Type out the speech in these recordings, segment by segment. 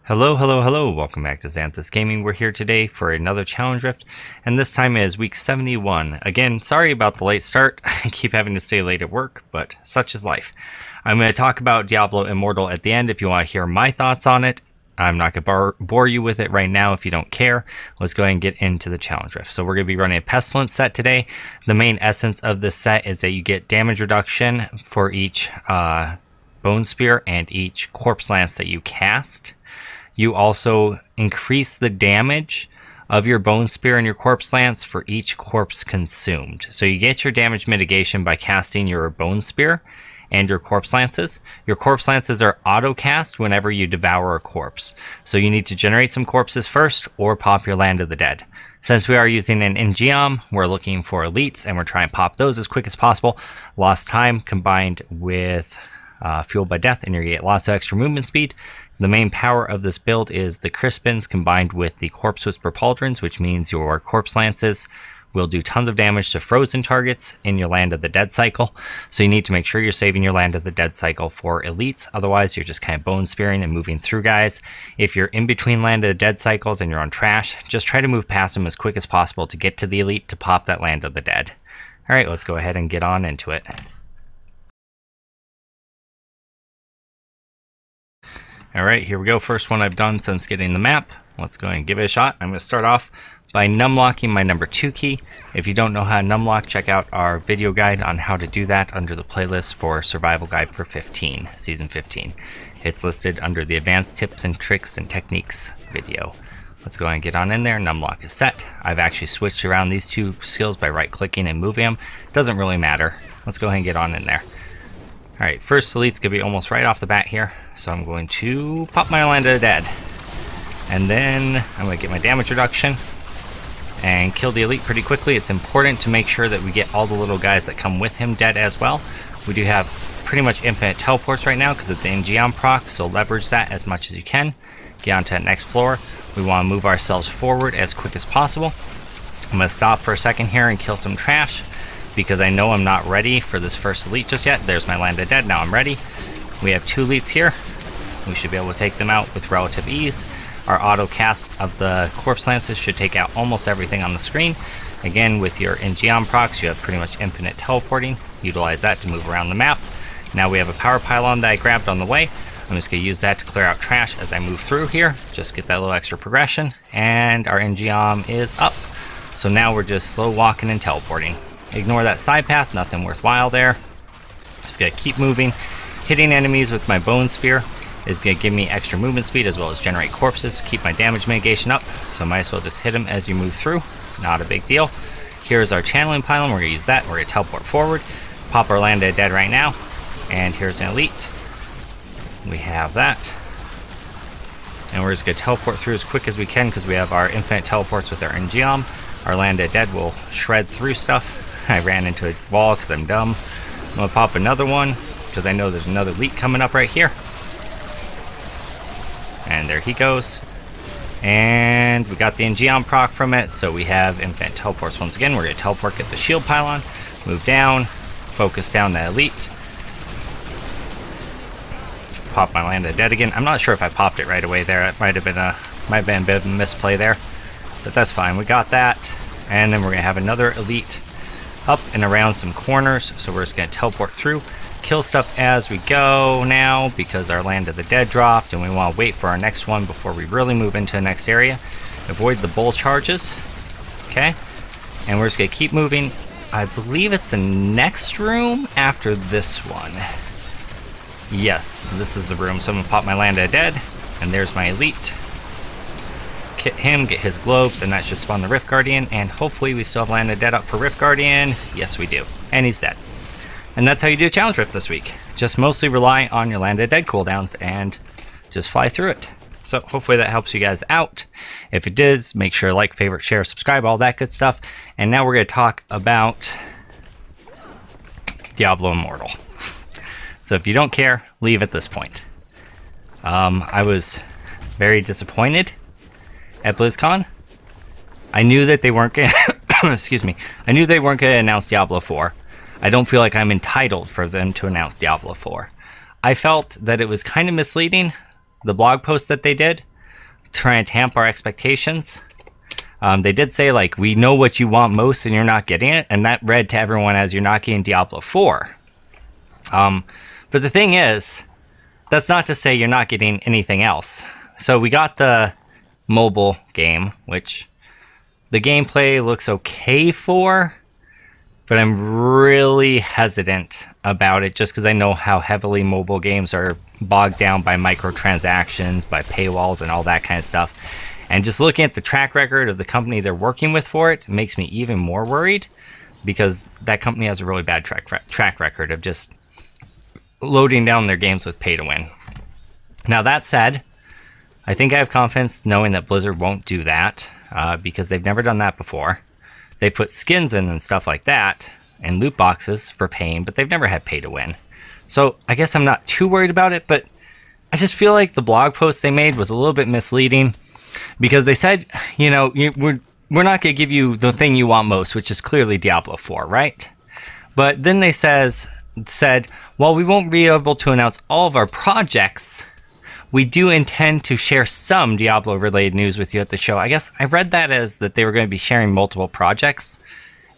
Hello, hello, hello. Welcome back to Zanthyst Gaming. We're here today for another challenge rift, and this time is week 71. Again, sorry about the late start. I keep having to stay late at work, but such is life. I'm going to talk about Diablo Immortal at the end if you want to hear my thoughts on it. I'm not going to bore you with it right now if you don't care. Let's go ahead and get into the challenge rift. So we're going to be running a Pestilence set today. The main essence of this set is that you get damage reduction for each Bone Spear and each Corpse Lance that you cast. You also increase the damage of your Bone Spear and your Corpse Lance for each corpse consumed. So you get your damage mitigation by casting your Bone Spear and your Corpse Lances. Your Corpse Lances are auto-cast whenever you devour a corpse. So you need to generate some corpses first or pop your Land of the Dead. Since we are using an Engeom, we're looking for elites and we're trying to pop those as quick as possible. Lost time combined with fueled by death, and you get lots of extra movement speed. The main power of this build is the Crispins combined with the Corpse Whisper Pauldrons, which means your Corpse Lances will do tons of damage to frozen targets in your Land of the Dead cycle. So you need to make sure you're saving your Land of the Dead cycle for elites. Otherwise, you're just kind of bone spearing and moving through guys. If you're in between Land of the Dead cycles and you're on trash, just try to move past them as quick as possible to get to the elite to pop that Land of the Dead. All right, let's go ahead and get on into it. Alright, here we go. First one I've done since getting the map. Let's go ahead and give it a shot. I'm going to start off by numlocking my number 2 key. If you don't know how to numlock, check out our video guide on how to do that under the playlist for Survival Guide for 15, Season 15. It's listed under the Advanced Tips and Tricks and Techniques video. Let's go ahead and get on in there. Numlock is set. I've actually switched around these two skills by right-clicking and moving them. Doesn't really matter. Let's go ahead and get on in there. Alright, first elite's going to be almost right off the bat here, so I'm going to pop my Land of the Dead. And then I'm going to get my damage reduction and kill the elite pretty quickly. It's important to make sure that we get all the little guys that come with him dead as well. We do have pretty much infinite teleports right now because of the Engeom proc, so leverage that as much as you can. Get onto that next floor. We want to move ourselves forward as quick as possible. I'm going to stop for a second here and kill some trash, because I know I'm not ready for this first elite just yet. There's my Land of Dead, now I'm ready. We have 2 elites here. We should be able to take them out with relative ease. Our auto cast of the Corpse Lances should take out almost everything on the screen. Again, with your Engeom procs, you have pretty much infinite teleporting. Utilize that to move around the map. Now we have a power pylon that I grabbed on the way. I'm just going to use that to clear out trash as I move through here. Just get that little extra progression. And our Engeom is up. So now we're just slow walking and teleporting. Ignore that side path, nothing worthwhile there. Just gonna keep moving. Hitting enemies with my Bone Spear is gonna give me extra movement speed as well as generate corpses, keep my damage mitigation up, so might as well just hit them as you move through. Not a big deal. Here's our channeling pylon, we're gonna use that, we're gonna teleport forward, pop our Land of the Dead right now, and here's an elite. We have that. And we're just gonna teleport through as quick as we can because we have our infinite teleports with our Engeom. Our Land of the Dead will shred through stuff. I ran into a wall because I'm dumb. I'm going to pop another one because I know there's another elite coming up right here. And there he goes. And we got the Engeom proc from it, so we have infinite teleports once again. We're going to teleport, get the shield pylon, move down, focus down the elite. Pop my Land of the Dead again. I'm not sure if I popped it right away there. It might have been a bit of a misplay there. But that's fine. We got that. And then we're going to have another elite up and around some corners, so we're just going to teleport through, kill stuff as we go now because our Land of the Dead dropped and we want to wait for our next one before we really move into the next area. Avoid the bull charges, okay, and we're just going to keep moving. I believe it's the next room after this one. Yes, this is the room, so I'm going to pop my Land of the Dead, and there's my elite. Hit him, get his globes, and that should spawn the Rift Guardian, and hopefully we still have Land of the Dead up for Rift Guardian. Yes, we do. And he's dead. And that's how you do a challenge rift this week. Just mostly rely on your Land of the Dead cooldowns and just fly through it. So hopefully that helps you guys out. If it does, make sure to like, favorite, share, subscribe, all that good stuff. And now we're going to talk about Diablo Immortal. So if you don't care, leave at this point. I was very disappointed at BlizzCon. I knew that they weren't going to excuse me. I knew they weren't going to announce Diablo 4. I don't feel like I'm entitled for them to announce Diablo 4. I felt that it was kind of misleading, the blog post that they did. try and tamp our expectations. They did say, like, we know what you want most and you're not getting it, and that read to everyone as you're not getting Diablo 4. But the thing is, that's not to say you're not getting anything else. So we got the mobile game, which the gameplay looks okay for, but I'm really hesitant about it just because I know how heavily mobile games are bogged down by microtransactions, by paywalls, and all that kind of stuff. And just looking at the track record of the company they're working with for it makes me even more worried, because that company has a really bad track record of just loading down their games with pay to win. Now, that said, I think I have confidence knowing that Blizzard won't do that, because they've never done that before. They put skins in and stuff like that, and loot boxes for paying, but they've never had pay to win. So I guess I'm not too worried about it, but I just feel like the blog post they made was a little bit misleading, because they said, you know, we're not going to give you the thing you want most, which is clearly Diablo 4, right? But then they said, while we won't be able to announce all of our projects, we do intend to share some Diablo-related news with you at the show. I guess I read that as that they were going to be sharing multiple projects,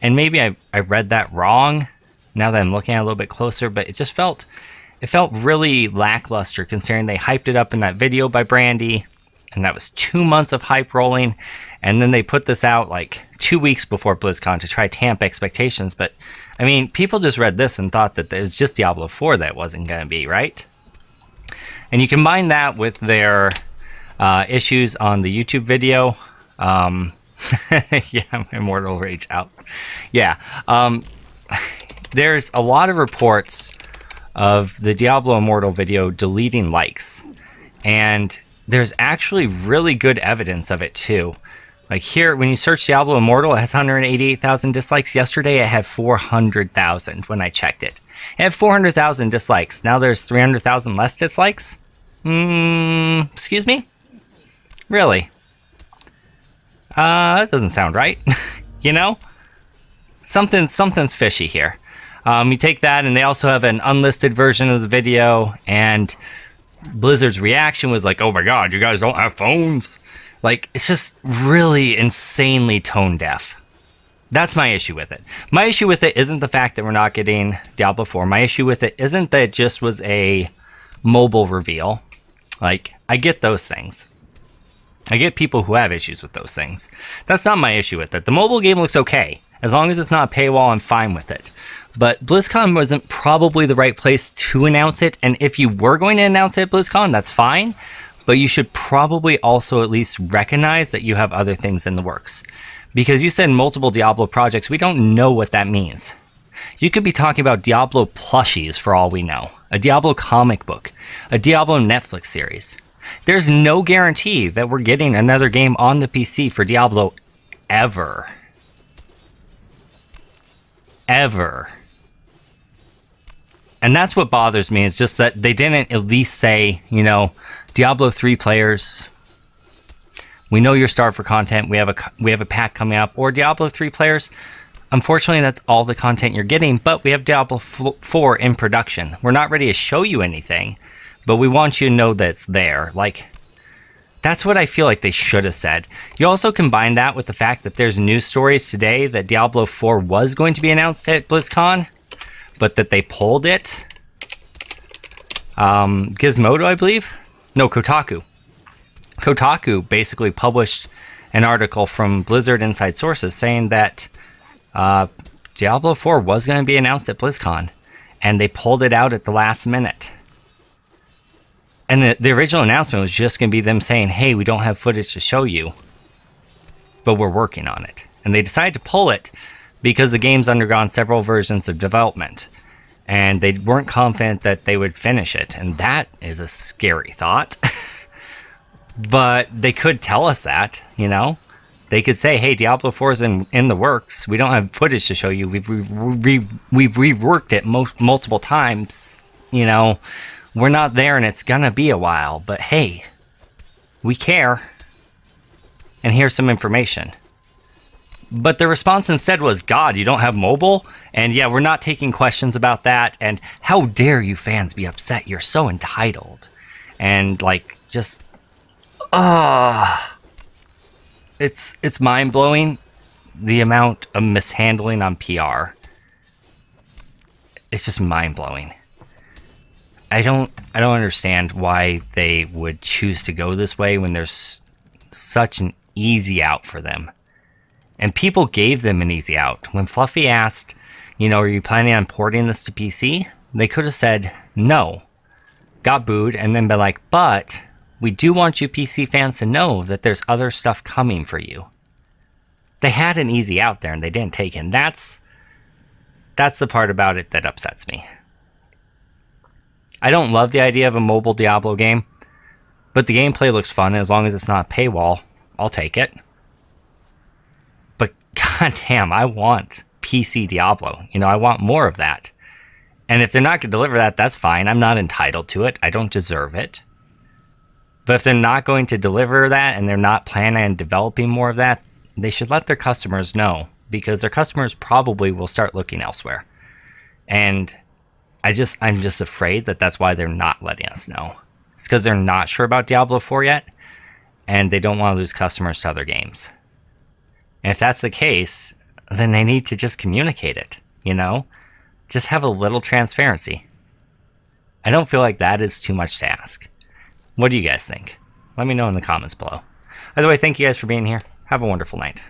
and maybe I read that wrong now that I'm looking at it a little bit closer, but it just felt really lackluster considering they hyped it up in that video by Brandy, and that was 2 months of hype rolling, and then they put this out like 2 weeks before BlizzCon to try tamp expectations. But I mean, people just read this and thought that it was just Diablo 4 that wasn't going to be, right? And you combine that with their issues on the YouTube video. Yeah, Immortal Rage out. Yeah. There's a lot of reports of the Diablo Immortal video deleting likes. And there's actually really good evidence of it too. Like here, when you search Diablo Immortal, it has 188,000 dislikes. Yesterday, it had 400,000 when I checked it. It had 400,000 dislikes. Now there's 300,000 less dislikes? Excuse me? Really? That doesn't sound right. You know? Something's fishy here. You take that, and they also have an unlisted version of the video, and Blizzard's reaction was like, oh my god, you guys don't have phones. Like, it's just really insanely tone deaf. That's my issue with it. My issue with it isn't the fact that we're not getting Diablo 4. My issue with it isn't that it just was a mobile reveal. Like, I get those things. I get people who have issues with those things. That's not my issue with it. The mobile game looks okay. As long as it's not a paywall, I'm fine with it. But BlizzCon wasn't probably the right place to announce it. And if you were going to announce it at BlizzCon, that's fine. But you should probably also at least recognize that you have other things in the works. Because you said multiple Diablo projects, we don't know what that means. You could be talking about Diablo plushies for all we know. A Diablo comic book. A Diablo Netflix series. There's no guarantee that we're getting another game on the PC for Diablo ever. Ever. And that's what bothers me, is just that they didn't at least say, you know, Diablo 3 players, we know you're starved for content, we have a pack coming up, or Diablo 3 players, unfortunately that's all the content you're getting, but we have Diablo 4 in production. We're not ready to show you anything, but we want you to know that it's there. Like, that's what I feel like they should have said. You also combine that with the fact that there's news stories today that Diablo 4 was going to be announced at BlizzCon, but that they pulled it. Gizmodo, I believe? No, Kotaku. Kotaku basically published an article from Blizzard Inside Sources saying that Diablo 4 was going to be announced at BlizzCon, and they pulled it out at the last minute. And the original announcement was just going to be them saying, hey, we don't have footage to show you, but we're working on it. And they decided to pull it because the game's undergone several versions of development, and they weren't confident that they would finish it. And that is a scary thought. But they could tell us that, you know? They could say, hey, Diablo 4 is in the works. We don't have footage to show you. We've reworked it multiple times. You know, we're not there and it's gonna be a while. But hey, we care. And here's some information. But the response instead was, God, you don't have mobile? And yeah, we're not taking questions about that. And how dare you fans be upset? You're so entitled. And like, just... It's mind-blowing, the amount of mishandling on PR. It's just mind-blowing. I don't understand why they would choose to go this way when there's such an easy out for them. And people gave them an easy out. When Fluffy asked, you know, are you planning on porting this to PC? They could have said no, got booed, and then been like, but we do want you PC fans to know that there's other stuff coming for you. They had an easy out there and they didn't take it. And that's the part about it that upsets me. I don't love the idea of a mobile Diablo game, but the gameplay looks fun, and as long as it's not a paywall, I'll take it. But goddamn, I want PC Diablo. You know, I want more of that. And if they're not going to deliver that, that's fine. I'm not entitled to it. I don't deserve it. But if they're not going to deliver that and they're not planning on developing more of that, they should let their customers know, because their customers probably will start looking elsewhere. And I'm just afraid that that's why they're not letting us know. It's because they're not sure about Diablo 4 yet, and they don't want to lose customers to other games. And if that's the case, then they need to just communicate it, you know? Just have a little transparency. I don't feel like that is too much to ask. What do you guys think? Let me know in the comments below. By the way, thank you guys for being here. Have a wonderful night.